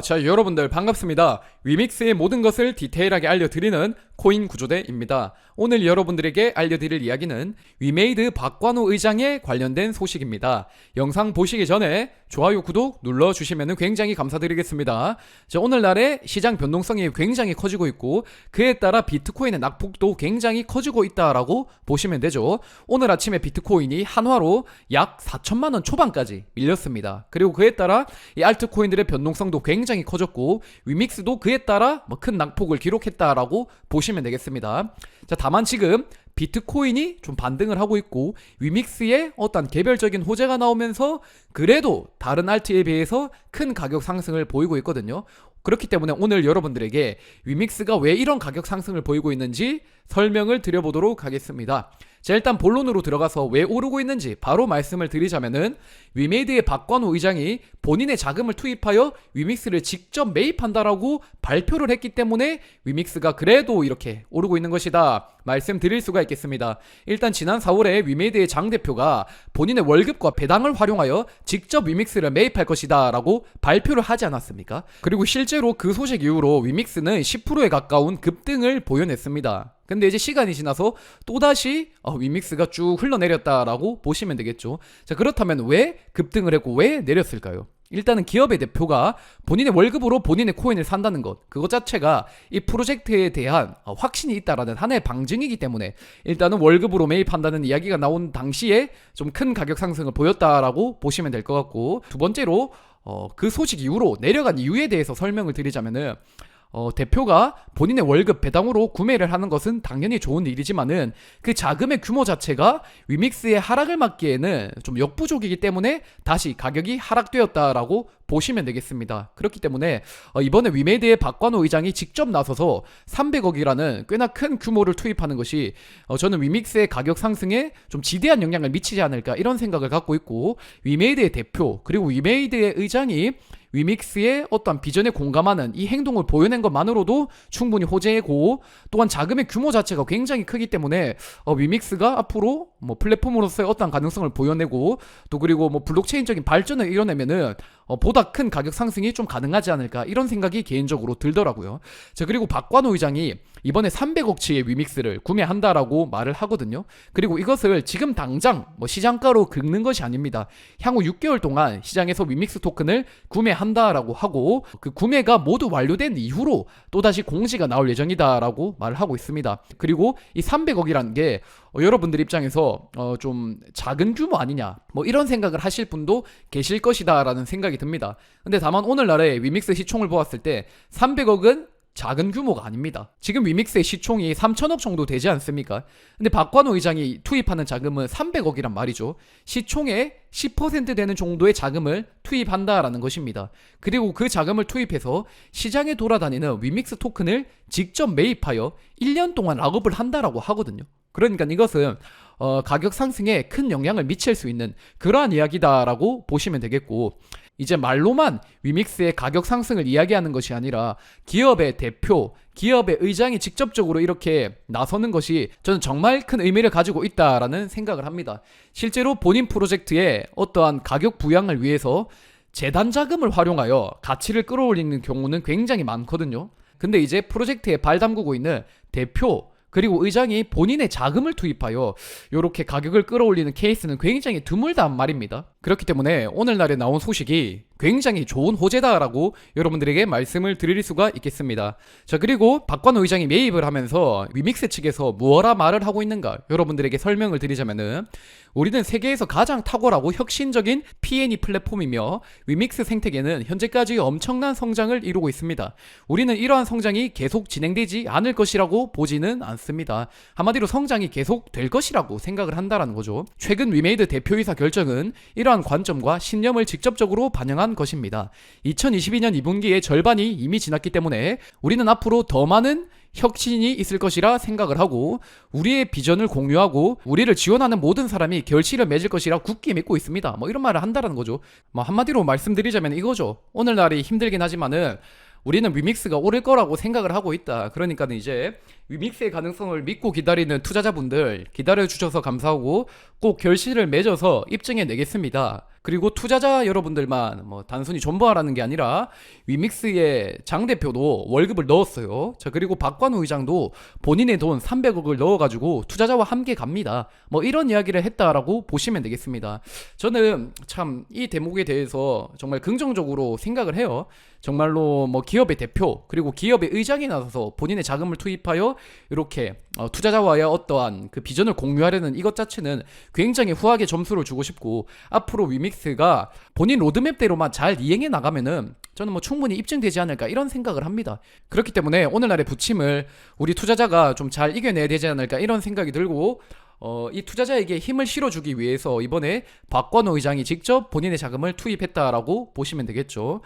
자, 여러분들 반갑습니다. 위믹스의 모든 것을 디테일하게 알려드리는 코인 구조대입니다. 오늘 여러분들에게 알려드릴 이야기는 위메이드 박관우 의장에 관련된 소식입니다. 영상 보시기 전에 좋아요, 구독 눌러주시면 굉장히 감사드리겠습니다. 자, 오늘날의 시장 변동성이 굉장히 커지고 있고 그에 따라 비트코인의 낙폭도 굉장히 커지고 있다라고 보시면 되죠. 오늘 아침에 비트코인이 한화로 약 4천만원 초반까지 밀렸습니다. 그리고 그에 따라 이 알트코인들의 변동성도 굉장히 커졌고 위믹스도 그에 따라 큰 낙폭을 기록했다라고 보시면 되겠습니다. 자, 다만 지금 비트코인이 좀 반등을 하고 있고 위믹스의 어떤 개별적인 호재가 나오면서 그래도 다른 알트에 비해서 큰 가격 상승을 보이고 있거든요. 그렇기 때문에 오늘 여러분들에게 위믹스가 왜 이런 가격 상승을 보이고 있는지 설명을 드려보도록 하겠습니다. 자, 일단 본론으로 들어가서 왜 오르고 있는지 바로 말씀을 드리자면은 위메이드의 박관우 의장이 본인의 자금을 투입하여 위믹스를 직접 매입한다라고 발표를 했기 때문에 위믹스가 그래도 이렇게 오르고 있는 것이다 말씀드릴 수가 있겠습니다. 일단 지난 4월에 위메이드의 장 대표가 본인의 월급과 배당을 활용하여 직접 위믹스를 매입할 것이다 라고 발표를 하지 않았습니까? 그리고 실제로 그 소식 이후로 위믹스는 10%에 가까운 급등을 보여냈습니다. 근데 이제 시간이 지나서 또다시 위믹스가 쭉 흘러내렸다라고 보시면 되겠죠. 자, 그렇다면 왜 급등을 했고 왜 내렸을까요? 일단은 기업의 대표가 본인의 월급으로 본인의 코인을 산다는 것, 그것 자체가 이 프로젝트에 대한 확신이 있다라는 하나의 방증이기 때문에 일단은 월급으로 매입한다는 이야기가 나온 당시에 좀 큰 가격 상승을 보였다라고 보시면 될 것 같고, 두 번째로 그 소식 이후로 내려간 이유에 대해서 설명을 드리자면은 대표가 본인의 월급 배당으로 구매를 하는 것은 당연히 좋은 일이지만은 그 자금의 규모 자체가 위믹스의 하락을 막기에는 좀 역부족이기 때문에 다시 가격이 하락되었다라고 보시면 되겠습니다. 그렇기 때문에 이번에 위메이드의 박관우 의장이 직접 나서서 300억이라는 꽤나 큰 규모를 투입하는 것이 저는 위믹스의 가격 상승에 좀 지대한 영향을 미치지 않을까 이런 생각을 갖고 있고, 위메이드의 대표 그리고 위메이드의 의장이 위믹스의 어떤 비전에 공감하는 이 행동을 보여낸 것만으로도 충분히 호재고, 또한 자금의 규모 자체가 굉장히 크기 때문에 위믹스가 앞으로 플랫폼으로서의 어떤 가능성을 보여내고, 또 그리고 블록체인적인 발전을 이뤄내면은 보다 큰 가격 상승이 좀 가능하지 않을까 이런 생각이 개인적으로 들더라고요. 자, 그리고 박관우 의장이 이번에 300억치의 위믹스를 구매한다라고 말을 하거든요. 그리고 이것을 지금 당장 시장가로 긁는 것이 아닙니다. 향후 6개월 동안 시장에서 위믹스 토큰을 구매한다라고 하고, 그 구매가 모두 완료된 이후로 또다시 공지가 나올 예정이다라고 말을 하고 있습니다. 그리고 이 300억이라는 게 여러분들 입장에서 좀 작은 규모 아니냐 이런 생각을 하실 분도 계실 것이다 라는 생각이 듭니다. 근데 다만 오늘날의 위믹스 시총을 보았을 때 300억은 작은 규모가 아닙니다. 지금 위믹스의 시총이 3천억 정도 되지 않습니까? 근데 박관우 의장이 투입하는 자금은 300억이란 말이죠. 시총의 10% 되는 정도의 자금을 투입한다라는 것입니다. 그리고 그 자금을 투입해서 시장에 돌아다니는 위믹스 토큰을 직접 매입하여 1년 동안 락업을 한다라고 하거든요. 그러니까 이것은 가격 상승에 큰 영향을 미칠 수 있는 그러한 이야기다라고 보시면 되겠고, 이제 말로만 위믹스의 가격 상승을 이야기하는 것이 아니라 기업의 대표, 기업의 의장이 직접적으로 이렇게 나서는 것이 저는 정말 큰 의미를 가지고 있다라는 생각을 합니다. 실제로 본인 프로젝트의 어떠한 가격 부양을 위해서 재단 자금을 활용하여 가치를 끌어올리는 경우는 굉장히 많거든요. 근데 이제 프로젝트에 발 담그고 있는 대표 그리고 의장이 본인의 자금을 투입하여 이렇게 가격을 끌어올리는 케이스는 굉장히 드물단 말입니다. 그렇기 때문에 오늘날에 나온 소식이 굉장히 좋은 호재다라고 여러분들에게 말씀을 드릴 수가 있겠습니다. 자, 그리고 박관우 의장이 매입을 하면서 위믹스 측에서 무엇라 말을 하고 있는가 여러분들에게 설명을 드리자면은, 우리는 세계에서 가장 탁월하고 혁신적인 P&E 플랫폼이며 위믹스 생태계는 현재까지 엄청난 성장을 이루고 있습니다. 우리는 이러한 성장이 계속 진행되지 않을 것이라고 보지는 않습니다. 한마디로 성장이 계속 될 것이라고 생각을 한다라는 거죠. 최근 위메이드 대표이사 결정은 이러한 관점과 신념을 직접적으로 반영한 것입니다. 2022년 2분기의 절반이 이미 지났기 때문에 우리는 앞으로 더 많은 혁신이 있을 것이라 생각을 하고, 우리의 비전을 공유하고 우리를 지원하는 모든 사람이 결실을 맺을 것이라 굳게 믿고 있습니다. 이런 말을 한다는 거죠. 한마디로 말씀드리자면 이거죠. 오늘날이 힘들긴 하지만은 우리는 위믹스가 오를 거라고 생각을 하고 있다. 그러니까 이제 위믹스의 가능성을 믿고 기다리는 투자자분들 기다려주셔서 감사하고 꼭 결실을 맺어서 입증해 내겠습니다. 그리고 투자자 여러분들만 뭐 단순히 존버하라는 게 아니라 위믹스의 장 대표도 월급을 넣었어요. 자, 그리고 박관우 의장도 본인의 돈 300억을 넣어가지고 투자자와 함께 갑니다. 뭐 이런 이야기를 했다라고 보시면 되겠습니다. 저는 참 이 대목에 대해서 정말 긍정적으로 생각을 해요. 정말로 뭐 기업의 대표 그리고 기업의 의장이 나서서 본인의 자금을 투입하여 이렇게 투자자와의 어떠한 그 비전을 공유하려는 이것 자체는 굉장히 후하게 점수를 주고 싶고, 앞으로 위믹스가 본인 로드맵대로만 잘 이행해 나가면은 저는 뭐 충분히 입증되지 않을까 이런 생각을 합니다. 그렇기 때문에 오늘날의 부침을 우리 투자자가 좀 잘 이겨내야 되지 않을까 이런 생각이 들고, 이 투자자에게 힘을 실어주기 위해서 이번에 박건호 의장이 직접 본인의 자금을 투입했다라고 보시면 되겠죠.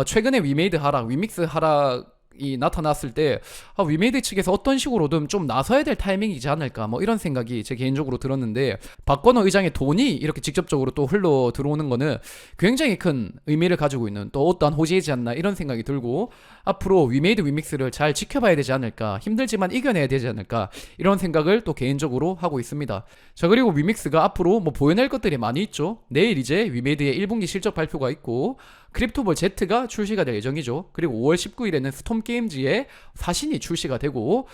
최근에 위메이드 하락, 위믹스 하락이 나타났을 때 위메이드 측에서 어떤 식으로든 좀 나서야 될 타이밍이지 않을까 뭐 이런 생각이 제 개인적으로 들었는데, 박건호 의장의 돈이 이렇게 직접적으로 또 흘러 들어오는 거는 굉장히 큰 의미를 가지고 있는 또 어떠한 호재이지 않나 이런 생각이 들고, 앞으로 위메이드 위믹스를 잘 지켜봐야 되지 않을까, 힘들지만 이겨내야 되지 않을까 이런 생각을 또 개인적으로 하고 있습니다. 자, 그리고 위믹스가 앞으로 뭐 보여낼 것들이 많이 있죠. 내일 이제 위메이드의 1분기 실적 발표가 있고, 크립토볼 Z가 출시가 될 예정이죠. 그리고 5월 19일에는 스톰 게임즈의 사신이 출시가 되고,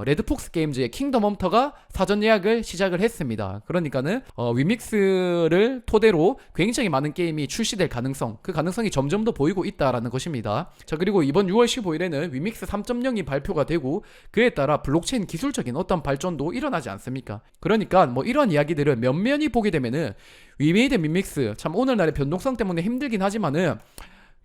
레드폭스 게임즈의 킹덤 홈터가 사전 예약을 시작을 했습니다. 그러니까는 위믹스를 토대로 굉장히 많은 게임이 출시될 가능성, 그 가능성이 점점 더 보이고 있다라는 것입니다. 자, 그리고 이번 6월 15일에는 위믹스 3.0이 발표가 되고, 그에 따라 블록체인 기술적인 어떤 발전도 일어나지 않습니까? 그러니까 뭐 이런 이야기들을 면면히 보게 되면은 위메이드 위믹스 참 오늘날의 변동성 때문에 힘들긴 하지만은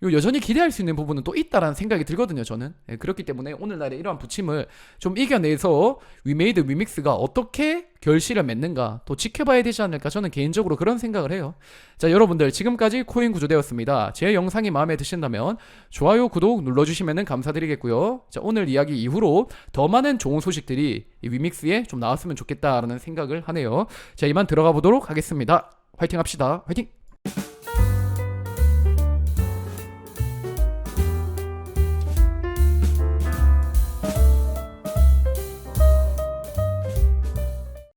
여전히 기대할 수 있는 부분은 또 있다라는 생각이 들거든요, 저는. 그렇기 때문에 오늘날의 이러한 부침을 좀 이겨내서 위메이드 위믹스가 어떻게 결실을 맺는가 또 지켜봐야 되지 않을까, 저는 개인적으로 그런 생각을 해요. 자, 여러분들 지금까지 코인 구조되었습니다. 제 영상이 마음에 드신다면 좋아요, 구독 눌러주시면 감사드리겠고요. 자, 오늘 이야기 이후로 더 많은 좋은 소식들이 이 위믹스에 좀 나왔으면 좋겠다라는 생각을 하네요. 자, 이만 들어가 보도록 하겠습니다. 화이팅 합시다. 화이팅!